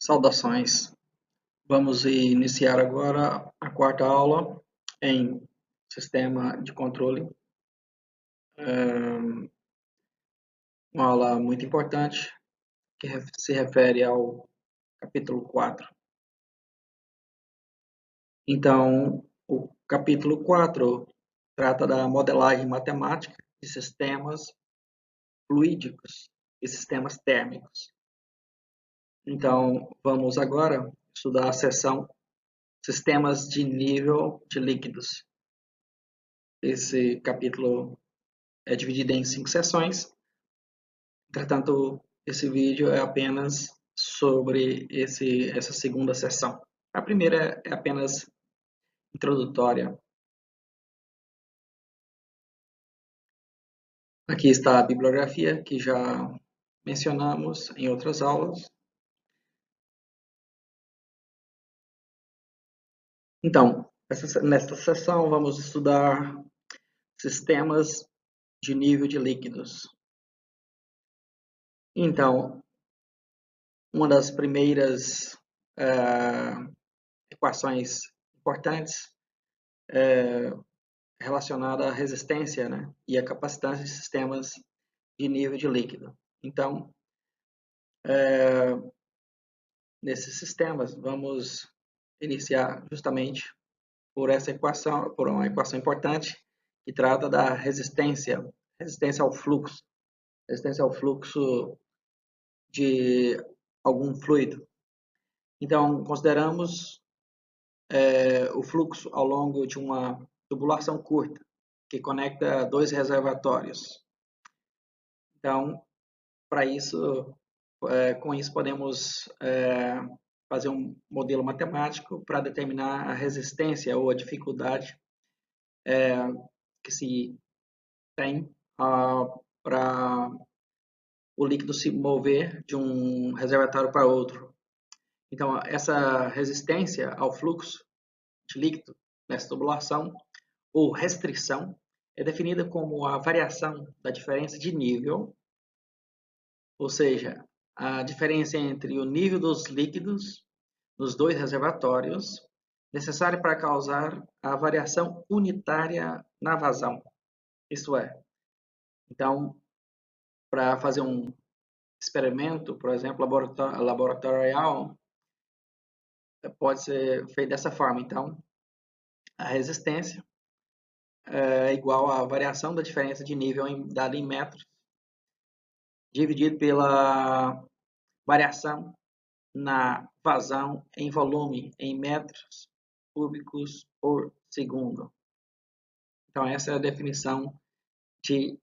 Saudações! Vamos iniciar agora a quarta aula em Sistema de Controle. Uma aula muito importante que se refere ao capítulo 4. Então, o capítulo 4 trata da modelagem matemática de sistemas fluídicos e sistemas térmicos. Então, vamos agora estudar a seção Sistemas de nível de líquidos. Esse capítulo é dividido em 5 seções. Portanto, esse vídeo é apenas sobre essa segunda seção. A primeira é apenas introdutória. Aqui está a bibliografia que já mencionamos em outras aulas. Então, nesta sessão vamos estudar sistemas de nível de líquidos. Então, uma das primeiras equações importantes é relacionada à resistência, né, e à capacitância de sistemas de nível de líquido. Então, nesses sistemas, vamos iniciar justamente por essa equação, por uma equação importante que trata da resistência ao fluxo de algum fluido. Então, consideramos o fluxo ao longo de uma tubulação curta que conecta dois reservatórios. Então, para isso, com isso podemos fazer um modelo matemático para determinar a resistência ou a dificuldade que se tem para o líquido se mover de um reservatório para outro. Então, essa resistência ao fluxo de líquido nessa tubulação ou restrição é definida como a variação da diferença de nível, ou seja, a diferença entre o nível dos líquidos nos dois reservatórios, necessária para causar a variação unitária na vazão. Isto é, então, para fazer um experimento, por exemplo, laboratorial, pode ser feito dessa forma. Então, a resistência é igual à variação da diferença de nível dada em metros, dividido pela variação na vazão em volume em metros cúbicos por segundo. Então, essa é a definição de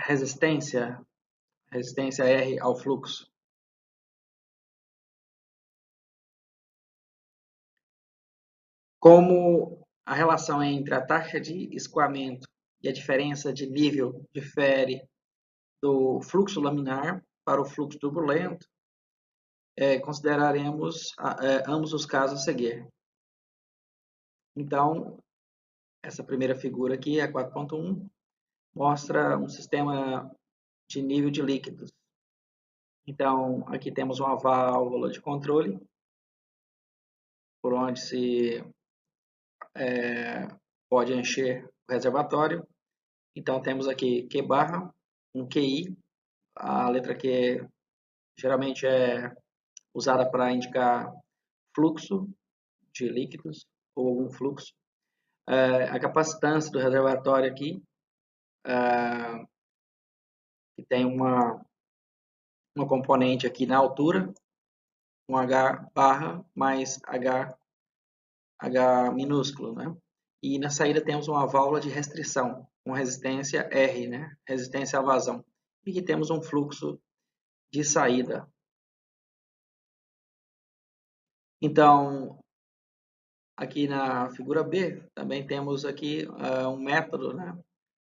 resistência R ao fluxo. Como a relação entre a taxa de escoamento e a diferença de nível difere do fluxo laminar para o fluxo turbulento, consideraremos ambos os casos a seguir. Então, essa primeira figura aqui, a 4.1, mostra um sistema de nível de líquidos. Então, aqui temos uma válvula de controle, por onde se pode encher o reservatório. Então, temos aqui Q barra, um QI, a letra Q geralmente é usada para indicar fluxo de líquidos ou algum fluxo. A capacitância do reservatório aqui, que tem uma componente aqui na altura, um H barra mais H minúsculo, né? E na saída temos uma válvula de restrição, com resistência R, né? Resistência à vazão. E aqui temos um fluxo de saída. Então, aqui na figura B, também temos aqui um método, né,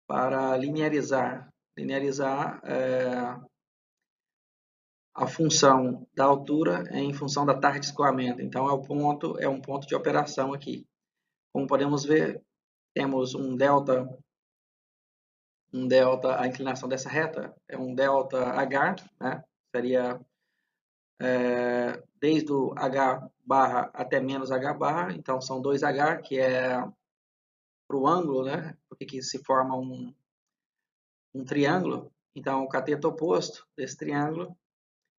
para linearizar a função da altura em função da taxa de escoamento. Então, é um ponto de operação aqui. Como podemos ver, temos um delta, a inclinação dessa reta é um delta H, né? Seria desde o H barra até menos H barra, então são 2H, que é para o ângulo, né? Porque que se forma um triângulo. Então, o cateto oposto desse triângulo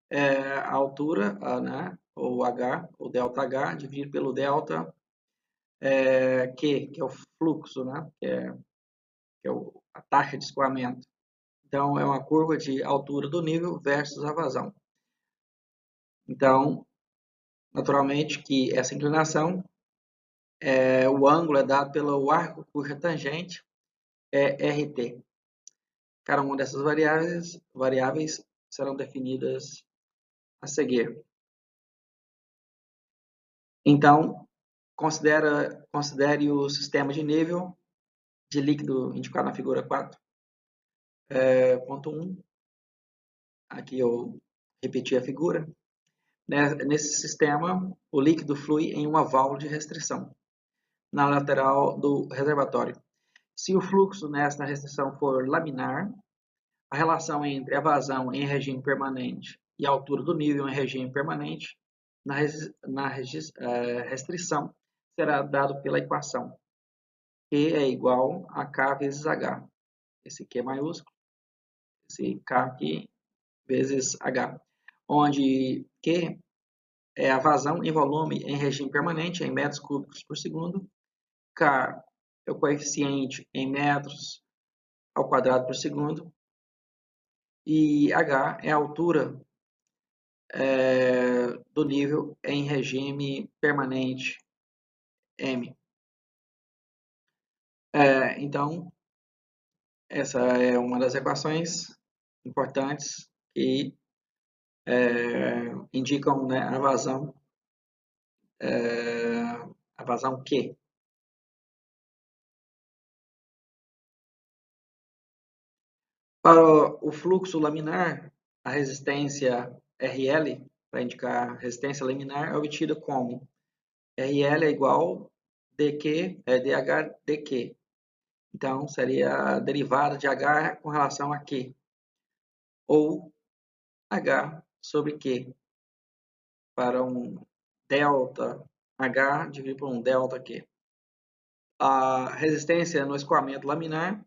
é a altura, né? Ou H, ou delta H, dividido pelo delta Q, que é o fluxo, né? Que é a taxa de escoamento. Então, é uma curva de altura do nível versus a vazão. Então, naturalmente que essa inclinação, o ângulo é dado pelo arco cuja tangente é RT. Cada uma dessas variáveis serão definidas a seguir. Então, considere o sistema de nível de líquido indicado na figura 4.1. Aqui eu repeti a figura. Nesse sistema, o líquido flui em uma válvula de restrição na lateral do reservatório. Se o fluxo nesta restrição for laminar, a relação entre a vazão em regime permanente e a altura do nível em regime permanente na restrição será dado pela equação Q é igual a K vezes H. Esse Q maiúsculo, esse K aqui vezes H, onde Q é a vazão em volume em regime permanente, em metros cúbicos por segundo. K é o coeficiente em metros ao quadrado por segundo. E H é a altura do nível em regime permanente, M. Então, essa é uma das equações importantes que indicam, né, a vazão Q. Para o fluxo laminar, a resistência RL, para indicar resistência laminar, é obtida como RL é igual DH dQ. Então, seria a derivada de H com relação a Q, ou H sobre Q, para um delta H dividido por um delta Q. A resistência no escoamento laminar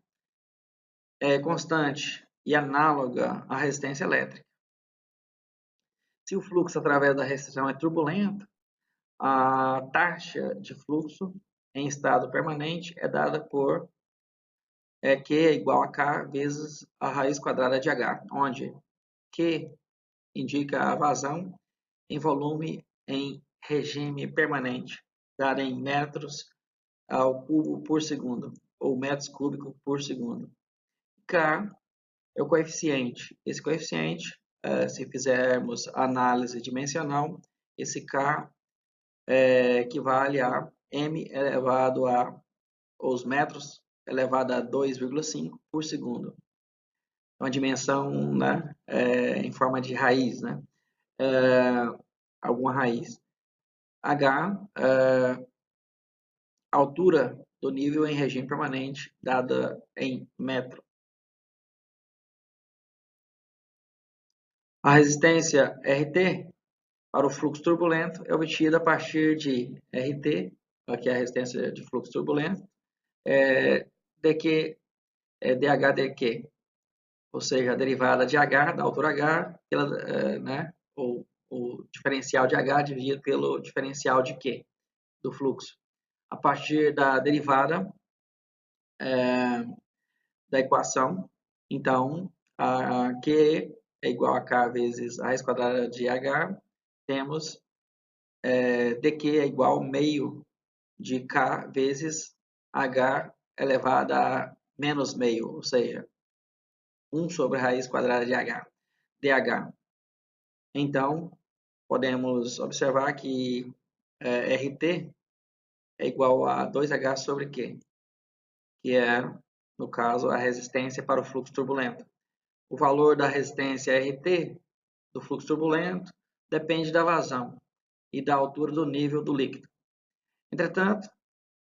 é constante e análoga à resistência elétrica. Se o fluxo através da restrição é turbulento, a taxa de fluxo em estado permanente é dada por Q é igual a K vezes a raiz quadrada de H, onde Q indica a vazão em volume em regime permanente, dada em metros ao cubo por segundo, ou metros cúbicos por segundo. K é o coeficiente. Esse coeficiente, se fizermos análise dimensional, esse K equivale a M elevado a, os metros elevado a 2,5 por segundo. Uma dimensão, né, em forma de raiz, né? Alguma raiz. H, altura do nível em regime permanente, dada em metro. A resistência RT para o fluxo turbulento é obtida a partir de RT, que é a resistência de fluxo turbulento, dQ, dH dQ, ou seja, a derivada de H, da altura H, pela, né, o diferencial de H dividido pelo diferencial de Q, do fluxo. A partir da derivada da equação, então, a Q é igual a K vezes a raiz quadrada de H, temos dQ é igual ao meio de K vezes H elevado a menos meio, ou seja, 1 sobre a raiz quadrada de H, dH. Então, podemos observar que RT é igual a 2H sobre Q, que é, no caso, a resistência para o fluxo turbulento. O valor da resistência RT do fluxo turbulento depende da vazão e da altura do nível do líquido. Entretanto,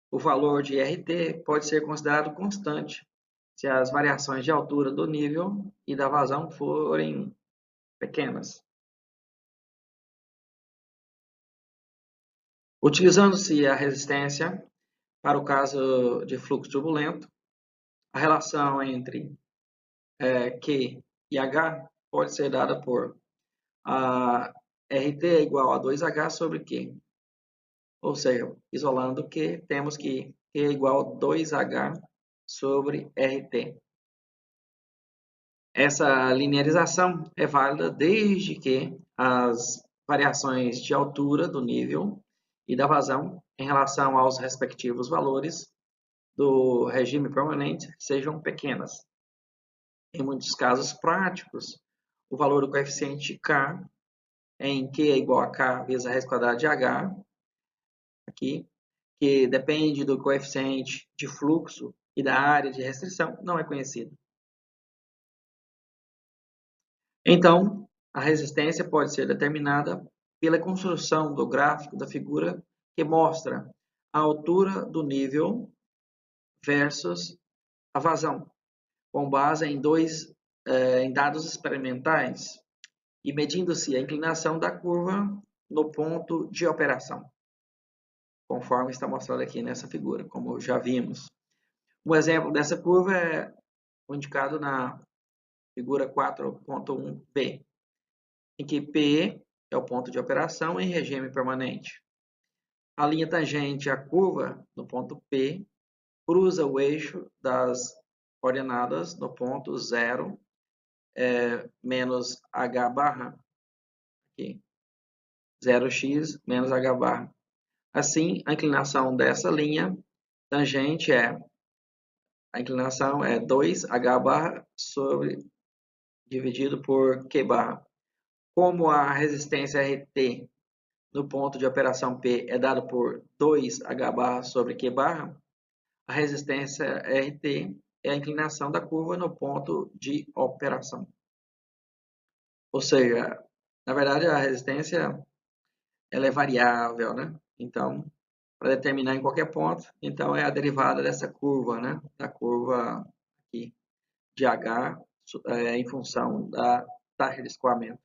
o valor de RT pode ser considerado constante se as variações de altura do nível e da vazão forem pequenas. Utilizando-se a resistência para o caso de fluxo turbulento, a relação entre Q e H pode ser dada por RT é igual a 2H sobre Q. Ou seja, isolando Q, temos que Q é igual a 2H sobre RT. Essa linearização é válida desde que as variações de altura do nível e da vazão em relação aos respectivos valores do regime permanente sejam pequenas. Em muitos casos práticos, o valor do coeficiente K em Q é igual a K vezes a raiz quadrada de H, aqui, que depende do coeficiente de fluxo e da área de restrição, não é conhecido. Então, a resistência pode ser determinada pela construção do gráfico da figura que mostra a altura do nível versus a vazão, com base em dados experimentais e medindo-se a inclinação da curva no ponto de operação, conforme está mostrado aqui nessa figura, como já vimos. Um exemplo dessa curva é indicado na figura 4.1b, em que P é o ponto de operação em regime permanente. A linha tangente à curva no ponto P cruza o eixo das coordenadas no ponto 0 menos h barra, aqui, 0x menos h barra. Assim, a inclinação dessa linha tangente a inclinação é 2h barra dividido por q barra. Como a resistência RT no ponto de operação P é dado por 2h barra sobre Q barra, a resistência RT é a inclinação da curva no ponto de operação. Ou seja, na verdade a resistência ela é variável, né? Então, para determinar em qualquer ponto, então é a derivada dessa curva, né? Da curva aqui de H em função da taxa de escoamento.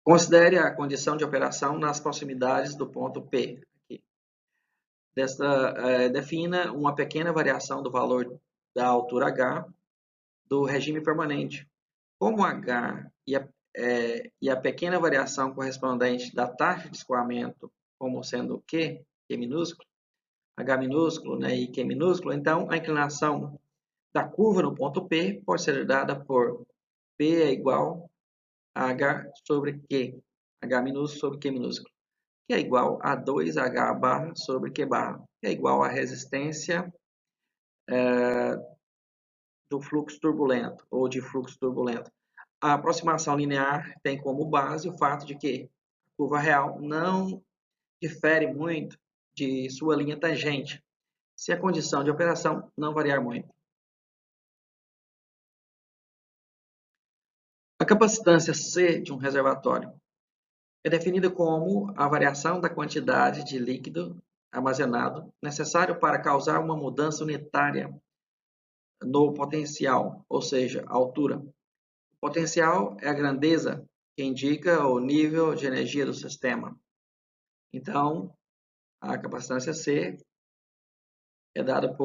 Considere a condição de operação nas proximidades do ponto P. Defina uma pequena variação do valor da altura H do regime permanente. Como H e a pequena variação correspondente da taxa de escoamento, como sendo Q minúsculo, H minúsculo, né, e Q minúsculo, então a inclinação da curva no ponto P pode ser dada por P é igual a H sobre Q, H minúsculo sobre Q minúsculo, que é igual a 2H barra sobre Q barra, que é igual à resistência do fluxo turbulento, ou de fluxo turbulento. A aproximação linear tem como base o fato de que a curva real não difere muito de sua linha tangente, se a condição de operação não variar muito. A capacitância C de um reservatório é definida como a variação da quantidade de líquido armazenado necessário para causar uma mudança unitária no potencial, ou seja, a altura. O potencial é a grandeza que indica o nível de energia do sistema. Então, a capacitância C é dada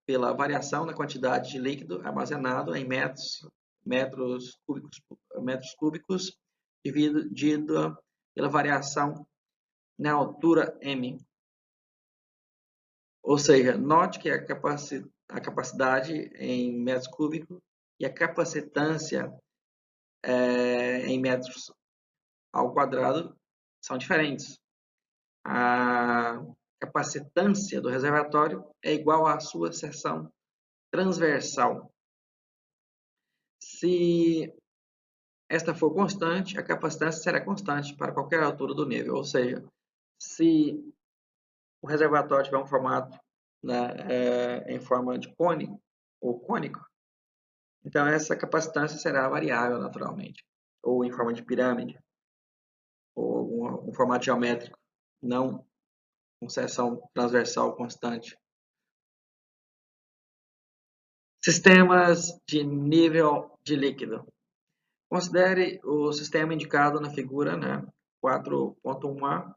pela variação da quantidade de líquido armazenado em metros cúbicos dividido pela variação na altura m. Ou seja, note que a capacidade em metros cúbicos e a capacitância em metros ao quadrado são diferentes. A capacitância do reservatório é igual à sua seção transversal. Se esta for constante, a capacitância será constante para qualquer altura do nível. Ou seja, se o reservatório tiver um formato, né, em forma de cone ou cônico, então essa capacitância será variável naturalmente, ou em forma de pirâmide, ou um formato geométrico, não com seção transversal constante. Sistemas de nível de líquido. Considere o sistema indicado na figura, né, 4.1a.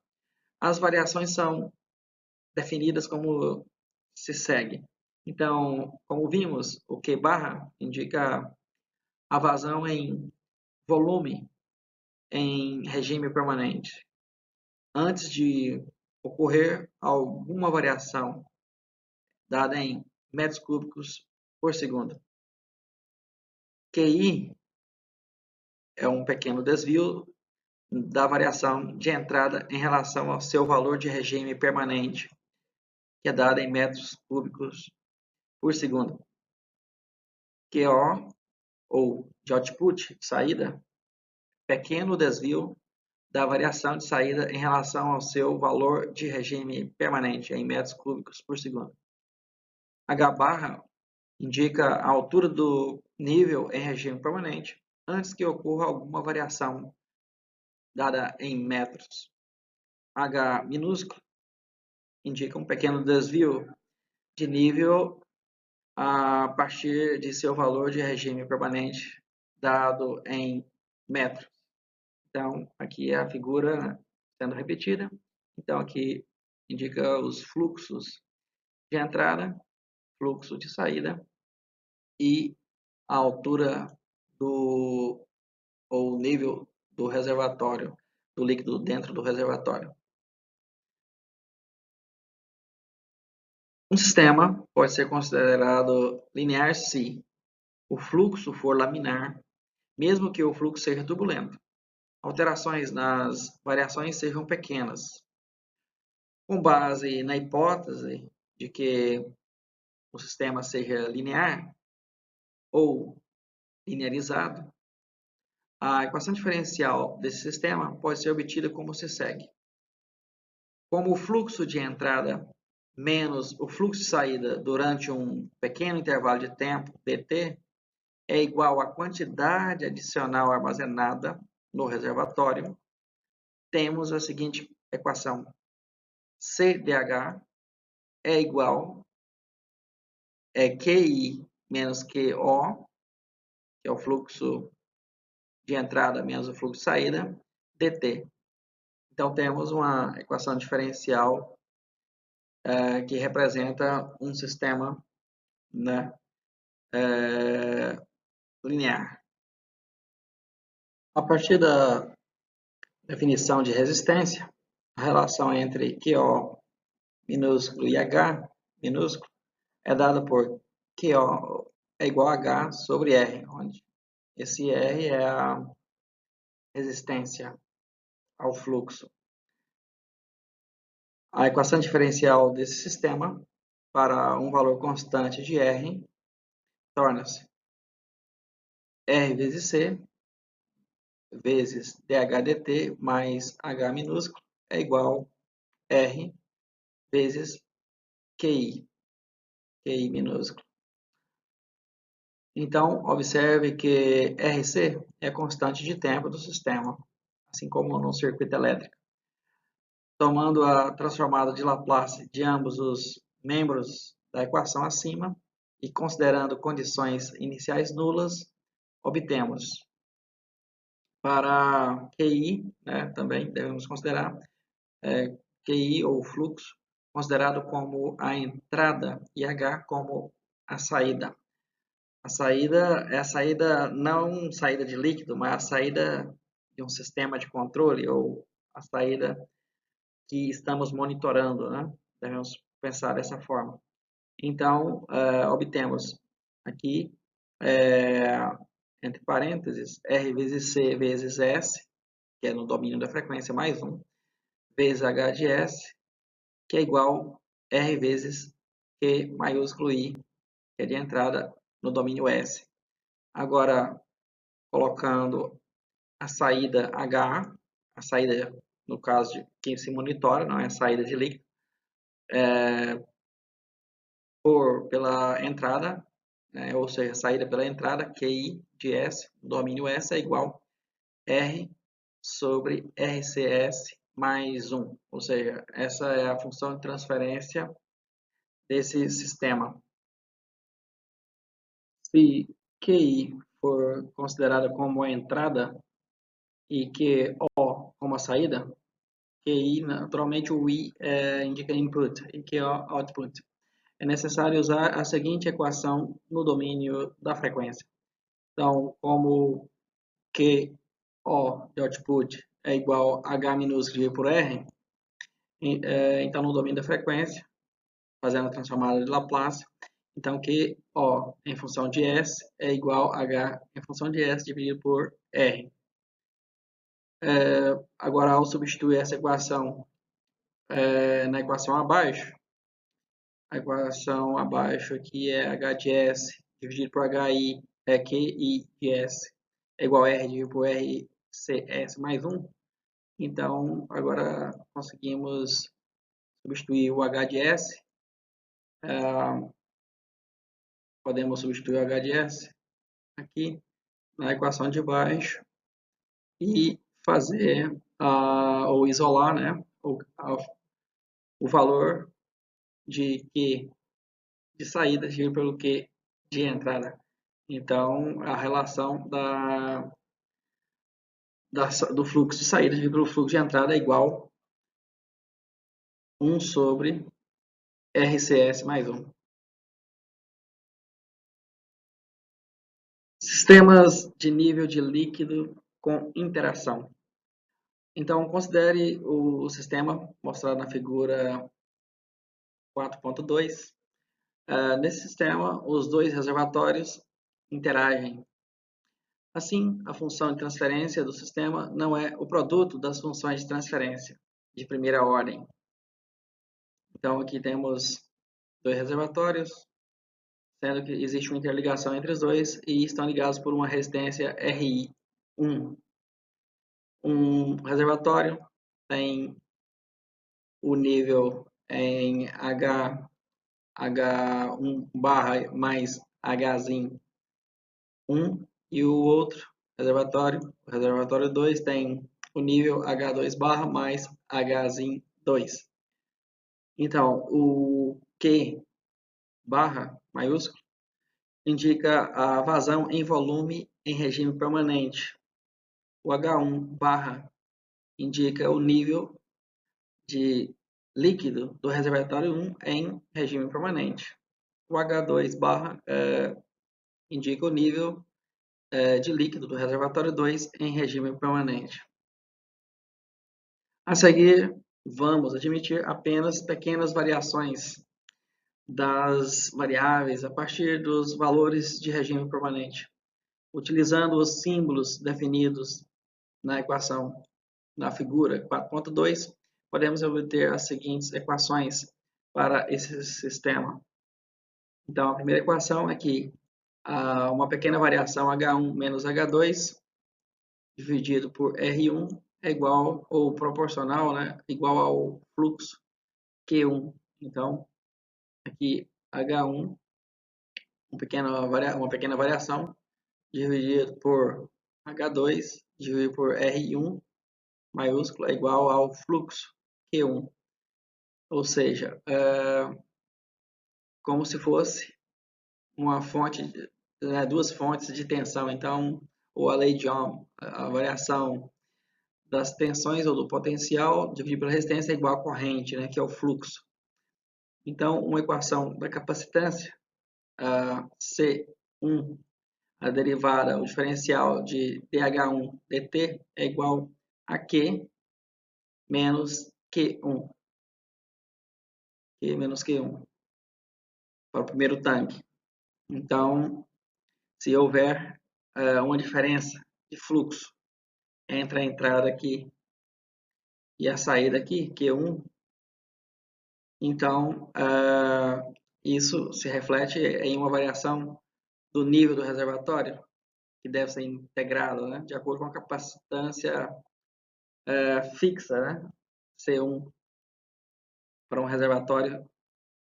As variações são definidas como se segue. Então, como vimos, o Q barra indica a vazão em volume em regime permanente, antes de ocorrer alguma variação dada em metros cúbicos por segundo. QI é um pequeno desvio da variação de entrada em relação ao seu valor de regime permanente, que é dada em metros cúbicos por segundo. QO, ou de output, saída, pequeno desvio da variação de saída em relação ao seu valor de regime permanente em metros cúbicos por segundo. H barra indica a altura do nível em regime permanente antes que ocorra alguma variação dada em metros. H minúsculo indica um pequeno desvio de nível a partir de seu valor de regime permanente dado em metros. Então, aqui é a figura sendo repetida. Então, aqui indica os fluxos de entrada, fluxo de saída e a altura do ou nível do reservatório, do líquido dentro do reservatório. Um sistema pode ser considerado linear se o fluxo for laminar, mesmo que o fluxo seja turbulento. Alterações nas variações sejam pequenas. Com base na hipótese de que o sistema seja linear ou linearizado, a equação diferencial desse sistema pode ser obtida como se segue. Como o fluxo de entrada menos o fluxo de saída durante um pequeno intervalo de tempo, dt, é igual à quantidade adicional armazenada no reservatório, temos a seguinte equação. CDH é igual QI menos QO, que é o fluxo de entrada menos o fluxo de saída, dt. Então, temos uma equação diferencial que representa um sistema, né, linear. A partir da definição de resistência, a relação entre QO minúsculo e H minúsculo é dada por QO é igual a H sobre R, onde esse R é a resistência ao fluxo. A equação diferencial desse sistema para um valor constante de R torna-se R vezes C vezes dH/dt mais H minúsculo é igual a R vezes QI minúsculo. Então, observe que RC é a constante de tempo do sistema, assim como no circuito elétrico. Tomando a transformada de Laplace de ambos os membros da equação acima e considerando condições iniciais nulas, obtemos para QI, né, também devemos considerar QI ou fluxo, considerado como a entrada e H como a saída. A saída é a saída, não saída de líquido, mas a saída de um sistema de controle ou a saída que estamos monitorando, né? Devemos pensar dessa forma. Então, obtemos aqui, entre parênteses, R vezes C vezes S, que é no domínio da frequência, mais 1, vezes H de S, que é igual a R vezes Q maiúsculo I, que é de entrada no domínio S. Agora, colocando a saída H, a saída, no caso de quem se monitora, não é a saída de líquido, pela entrada, né, ou seja, saída pela entrada, QI de S, domínio S é igual a R sobre RCS mais 1. Ou seja, essa é a função de transferência desse sistema. Se QI for considerada como a entrada e QO como a saída, QI, naturalmente o I indica input e QO output. É necessário usar a seguinte equação no domínio da frequência. Então, como QO de output é igual a H minúsculo dividido por R, então no domínio da frequência, fazendo a transformada de Laplace, então QO em função de S é igual a H em função de S dividido por R. Agora, ao substituir essa equação na equação abaixo, a equação abaixo aqui é H de S dividido por HI é QI de S é igual a R dividido por RCS mais 1. Então, agora conseguimos substituir o H de S. Podemos substituir o H de S aqui na equação de baixo e fazer ou isolar, né, o valor de Q de saída dividido pelo Q de entrada. Então, a relação do fluxo de saída dividido pelo fluxo de entrada é igual a 1 sobre RCS mais 1. Sistemas de nível de líquido com interação. Então, considere o sistema mostrado na figura 4.2. Nesse sistema, os dois reservatórios interagem. Assim, a função de transferência do sistema não é o produto das funções de transferência de primeira ordem. Então, aqui temos dois reservatórios, sendo que existe uma interligação entre os dois e estão ligados por uma resistência RI1. Um reservatório tem o nível em H1 barra mais Hzinho 1 e o outro reservatório, o reservatório 2, tem o nível H2 barra mais Hzinho 2. Então, o Q barra maiúsculo indica a vazão em volume em regime permanente. O H1 barra indica o nível de líquido do reservatório 1 em regime permanente. O H2 barra indica o nível de líquido do reservatório 2 em regime permanente. A seguir, vamos admitir apenas pequenas variações das variáveis a partir dos valores de regime permanente, utilizando os símbolos definidos na equação, na figura 4.2, podemos obter as seguintes equações para esse sistema. Então, a primeira equação é que uma pequena variação H1 menos H2 dividido por R1 é igual ou proporcional, né, igual ao fluxo Q1. Então, aqui H1, uma pequena variação, dividido por H2, dividido por R1, maiúsculo, é igual ao fluxo Q1. Ou seja, como se fosse uma fonte, duas fontes de tensão. Então, ou a lei de Ohm, a variação das tensões ou do potencial dividido pela resistência é igual à corrente, né, que é o fluxo. Então, uma equação da capacitância, C1, a derivada, o diferencial de dH1 dt é igual a Q menos Q1. Q menos Q1 para o primeiro tanque. Então, se houver uma diferença de fluxo entre a entrada aqui e a saída aqui, Q1, então isso se reflete em uma variação do nível do reservatório, que deve ser integrado, né, de acordo com a capacitância fixa, né, C1, para um reservatório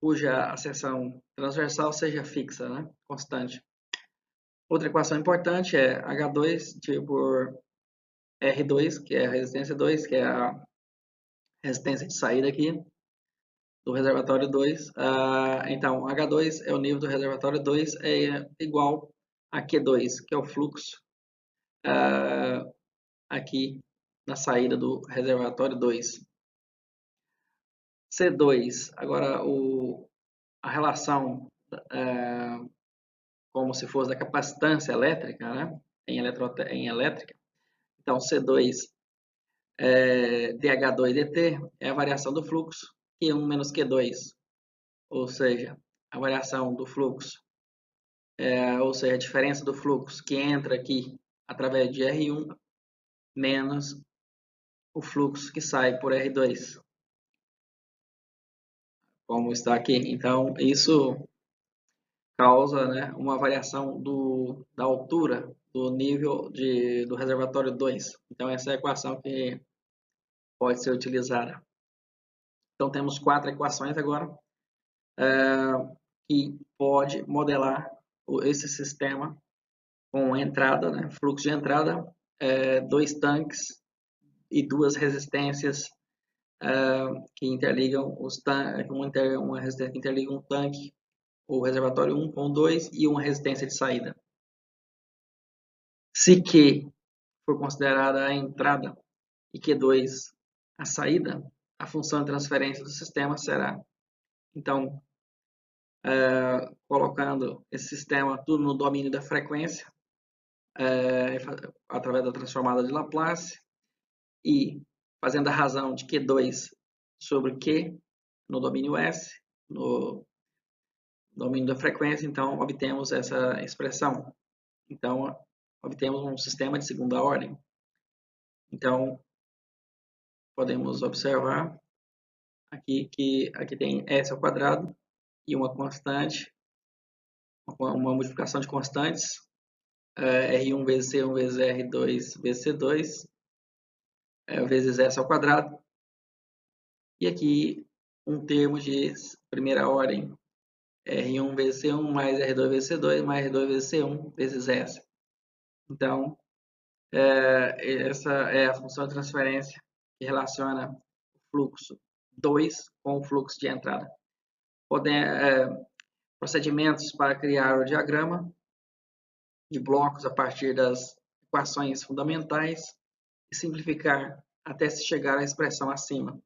cuja a seção transversal seja fixa, né, constante. Outra equação importante é H2 dividido por R2, que é a resistência 2, que é a resistência de saída aqui do reservatório 2. Então, H2 é o nível do reservatório 2, é igual a Q2, que é o fluxo aqui na saída do reservatório 2. C2, agora a relação como se fosse da capacitância elétrica, né? em elétrica. Então, C2 dH2 dt é a variação do fluxo, Q1 menos Q2, ou seja, a variação do fluxo, ou seja, a diferença do fluxo que entra aqui através de R1 menos o fluxo que sai por R2, como está aqui. Então, isso causa, né, uma variação da altura do nível do reservatório 2. Então, essa é a equação que pode ser utilizada. Então, temos 4 equações agora que pode modelar esse sistema com entrada, né, fluxo de entrada, 2 tanques e 2 resistências que interligam uma resistência que interliga um tanque, o reservatório 1 com 2 e uma resistência de saída. Se Q for considerada a entrada e Q2 a saída, a função de transferência do sistema será, então, colocando esse sistema tudo no domínio da frequência, através da transformada de Laplace, e fazendo a razão de Q2 sobre Q no domínio S, no domínio da frequência, então obtemos essa expressão. Então, obtemos um sistema de segunda ordem. Então, podemos observar aqui que aqui tem S ao quadrado e uma constante, uma multiplicação de constantes, R1 vezes C1 vezes R2 vezes C2, vezes S ao quadrado. E aqui um termo de primeira ordem, R1 vezes C1 mais R2 vezes C2 mais R2 vezes C1 vezes S. Então, essa é a função de transferência que relaciona o fluxo 2 com o fluxo de entrada. Procedimentos para criar o diagrama de blocos a partir das equações fundamentais e simplificar até se chegar à expressão acima.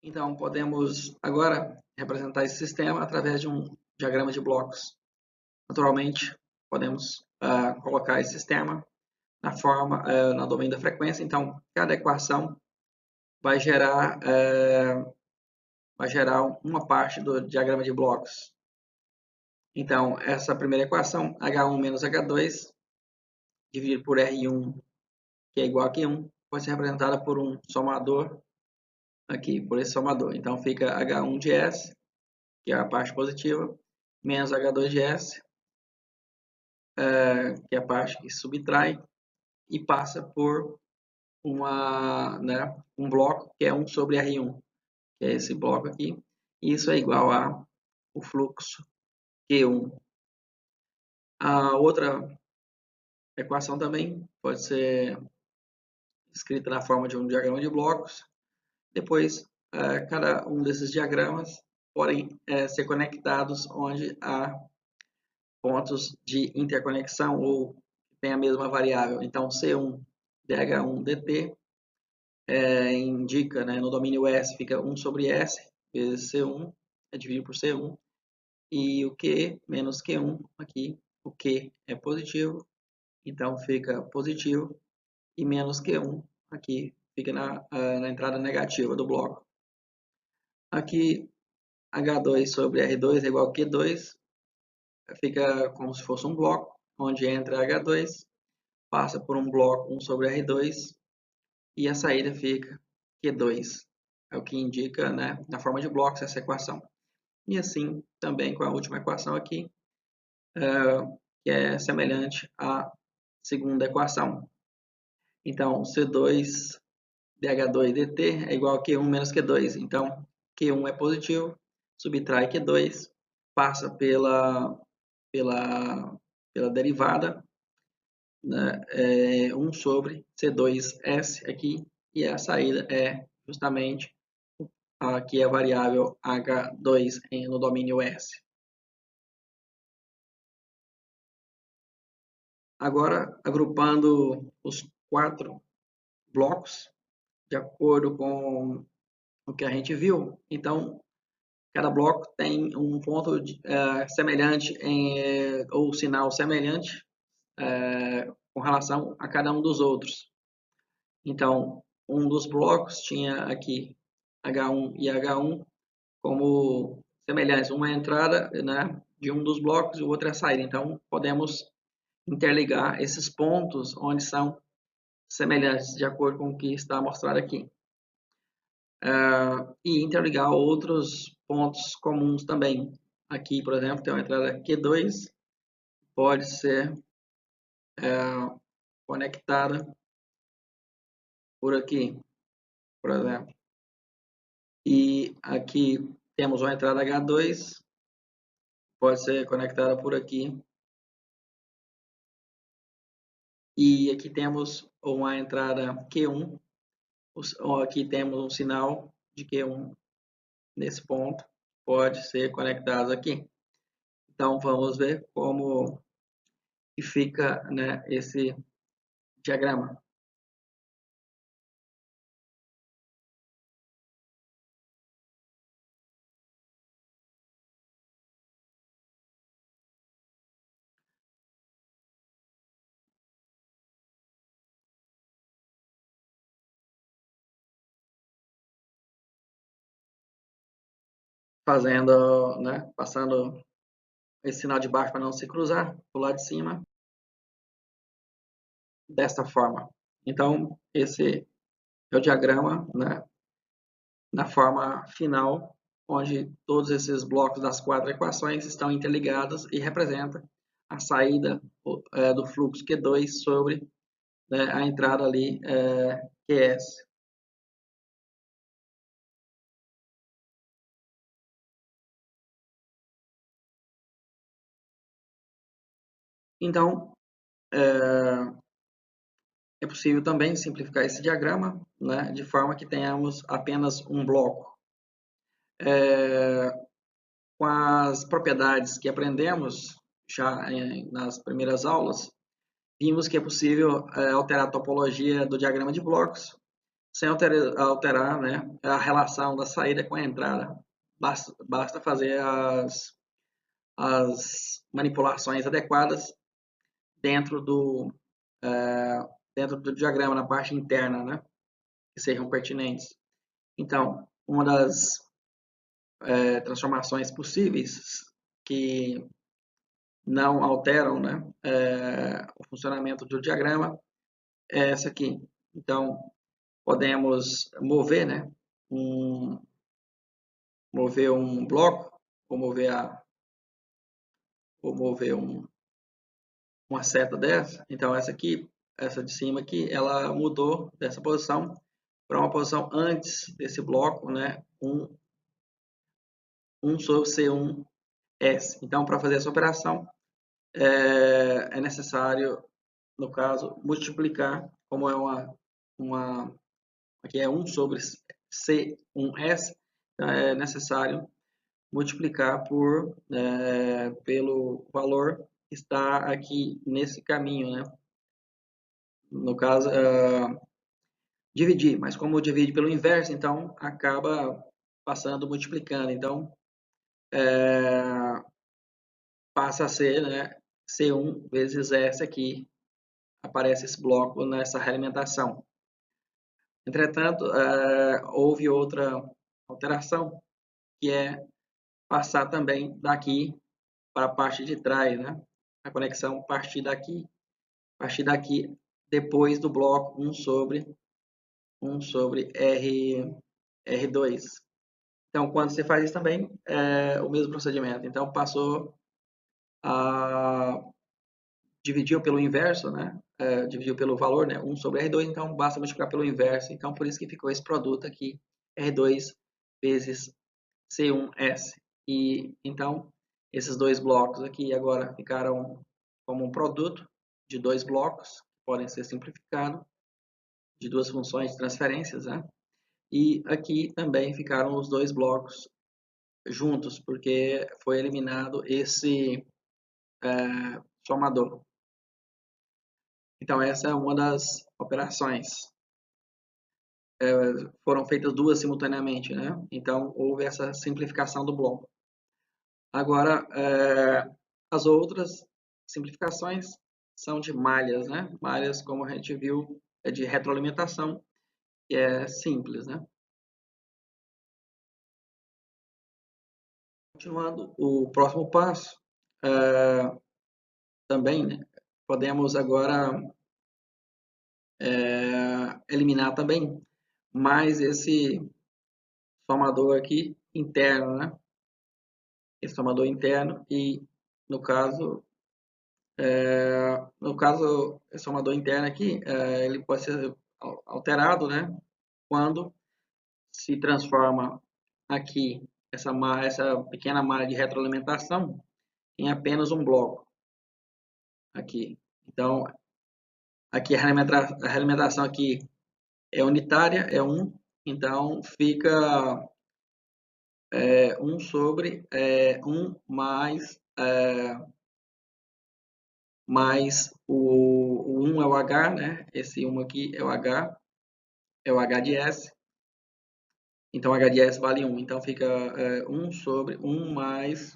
Então, podemos agora representar esse sistema através de um diagrama de blocos. Naturalmente, podemos colocar esse sistema na forma, no domínio da frequência. Então, cada equação vai gerar uma parte do diagrama de blocos. Então, essa primeira equação, H1 menos H2, dividido por R1, que é igual a Q1, pode ser representada por um somador, aqui, por esse somador. Então, fica H1 de S, que é a parte positiva, menos H2 de S, que é a parte que subtrai, e passa por um bloco que é 1 sobre R1, que é esse bloco aqui, e isso é igual a o fluxo Q1. A outra equação também pode ser escrita na forma de um diagrama de blocos. Depois, cada um desses diagramas podem ser conectados onde há pontos de interconexão ou tem a mesma variável. Então, C1 dH1 dt indica, no domínio S, fica 1 sobre S vezes C1, é dividido por C1, e o Q menos Q1, aqui o Q é positivo, então fica positivo, e menos Q1, aqui fica na entrada negativa do bloco. Aqui, H2 sobre R2 é igual a Q2, fica como se fosse um bloco, onde entra H2, passa por um bloco 1 sobre R2, e a saída fica Q2. É o que indica, na forma de blocos, essa equação. E assim, também com a última equação aqui, que é semelhante à segunda equação. Então, C2 dH2 dt é igual a Q1 menos Q2. Então, Q1 é positivo, subtrai Q2, passa pela derivada, 1 sobre C2S aqui, e a saída é justamente aqui a variável H2 no domínio S. Agora, agrupando os 4 blocos, de acordo com o que a gente viu, então, cada bloco tem um ponto semelhante ou sinal semelhante com relação a cada um dos outros. Então, um dos blocos tinha aqui H1 e H1 como semelhantes. Uma é a entrada, né, de um dos blocos e o outro é a saída. Então, podemos interligar esses pontos onde são semelhantes, de acordo com o que está mostrado aqui. E interligar outros pontos comuns também. Aqui, por exemplo, tem uma entrada Q2, pode ser conectada por aqui, por exemplo. E aqui temos uma entrada H2, pode ser conectada por aqui. E aqui temos uma entrada Q1, aqui temos um sinal de Q1 nesse ponto, pode ser conectado aqui. Então vamos ver como que fica, né, esse diagrama. Fazendo, né, passando esse sinal de baixo para não se cruzar, do lado de cima, desta forma. Então, esse é o diagrama, né, na forma final, onde todos esses blocos das 4 equações estão interligados e representa a saída do fluxo Q2 sobre, né, a entrada ali QS. Então, é possível também simplificar esse diagrama, né, de forma que tenhamos apenas um bloco. Com as propriedades que aprendemos já nas primeiras aulas, vimos que é possível alterar a topologia do diagrama de blocos sem alterar, né, a relação da saída com a entrada. Basta fazer as manipulações adequadas dentro do, dentro do diagrama, na parte interna, né, que sejam pertinentes. Então, uma das transformações possíveis que não alteram, né, o funcionamento do diagrama é essa aqui. Então, podemos mover, né, mover um bloco, ou mover, uma seta dessa. Então, essa aqui, essa de cima aqui, ela mudou dessa posição para uma posição antes desse bloco, né, 1 sobre C1S. Então, para fazer essa operação, é necessário, no caso, multiplicar, como é aqui é 1 sobre C1S, então é necessário multiplicar pelo valor que está aqui nesse caminho, né? No caso, dividir, mas como divide pelo inverso, então acaba passando multiplicando. Então, passa a ser, né, C1 vezes S aqui, aparece esse bloco nessa realimentação. Entretanto, houve outra alteração, que é passar também daqui para a parte de trás, né? A conexão partir daqui depois do bloco 1 sobre R2. Então, quando você faz isso também, é o mesmo procedimento. Então, passou a dividiu pelo inverso, né? Dividiu pelo valor, né? 1 sobre R2, então basta multiplicar pelo inverso. Então, por isso que ficou esse produto aqui, R2 vezes C1S. E então, esses dois blocos aqui agora ficaram como um produto de dois blocos, que podem ser simplificados, de duas funções de transferências, né? E aqui também ficaram os dois blocos juntos, porque foi eliminado esse somador. Então, essa é uma das operações. Foram feitas duas simultaneamente, né? Então, houve essa simplificação do bloco. Agora, as outras simplificações são de malhas, né? Malhas, como a gente viu, é de retroalimentação, que é simples, né? Continuando, o próximo passo, também, né? Podemos agora eliminar também mais esse somador aqui interno, né? Esse somador interno e, no caso, esse somador interno aqui, ele pode ser alterado, né? Quando se transforma aqui essa pequena malha de retroalimentação em apenas um bloco aqui. Então, aqui a realimentação aqui é unitária, é 1, então fica 1 sobre 1 mais o 1 é o H, né? Esse 1 aqui é o H, é o H de S. Então, H de S vale 1. Então, fica 1 sobre 1 mais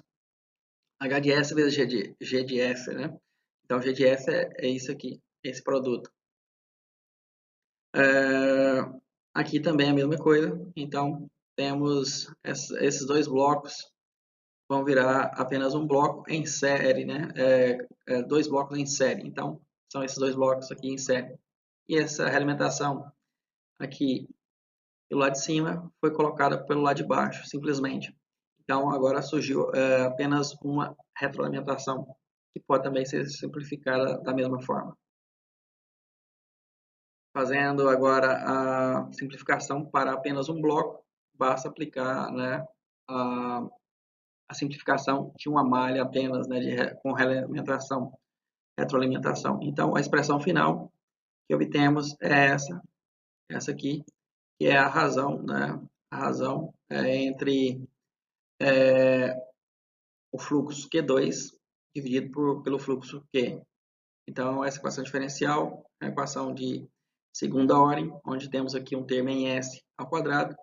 H de S vezes G de S, né? Então, G de S é isso aqui, esse produto. Aqui também é a mesma coisa. Então, temos esses dois blocos vão virar apenas um bloco em série, né? Dois blocos em série. Então, são esses dois blocos aqui em série. E essa realimentação aqui do lado de cima foi colocada pelo lado de baixo, simplesmente. Então, agora surgiu apenas uma retroalimentação, que pode também ser simplificada da mesma forma. Fazendo agora a simplificação para apenas um bloco, basta aplicar, né, a simplificação de uma malha apenas, né, com retroalimentação. Então, a expressão final que obtemos é essa aqui, que é a razão, né, a razão entre o fluxo Q2 dividido pelo fluxo Q. Então, essa equação diferencial é a equação de segunda ordem, onde temos aqui um termo em S ao quadrado,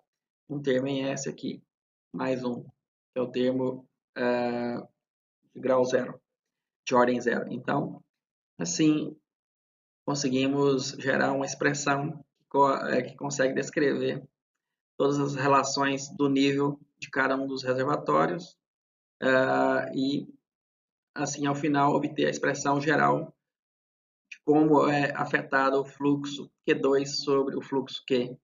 um termo em S aqui, mais um, que é o termo de grau zero, de ordem zero. Então, assim, conseguimos gerar uma expressão que consegue descrever todas as relações do nível de cada um dos reservatórios e, assim, ao final, obter a expressão geral de como é afetado o fluxo Q2 sobre o fluxo Q.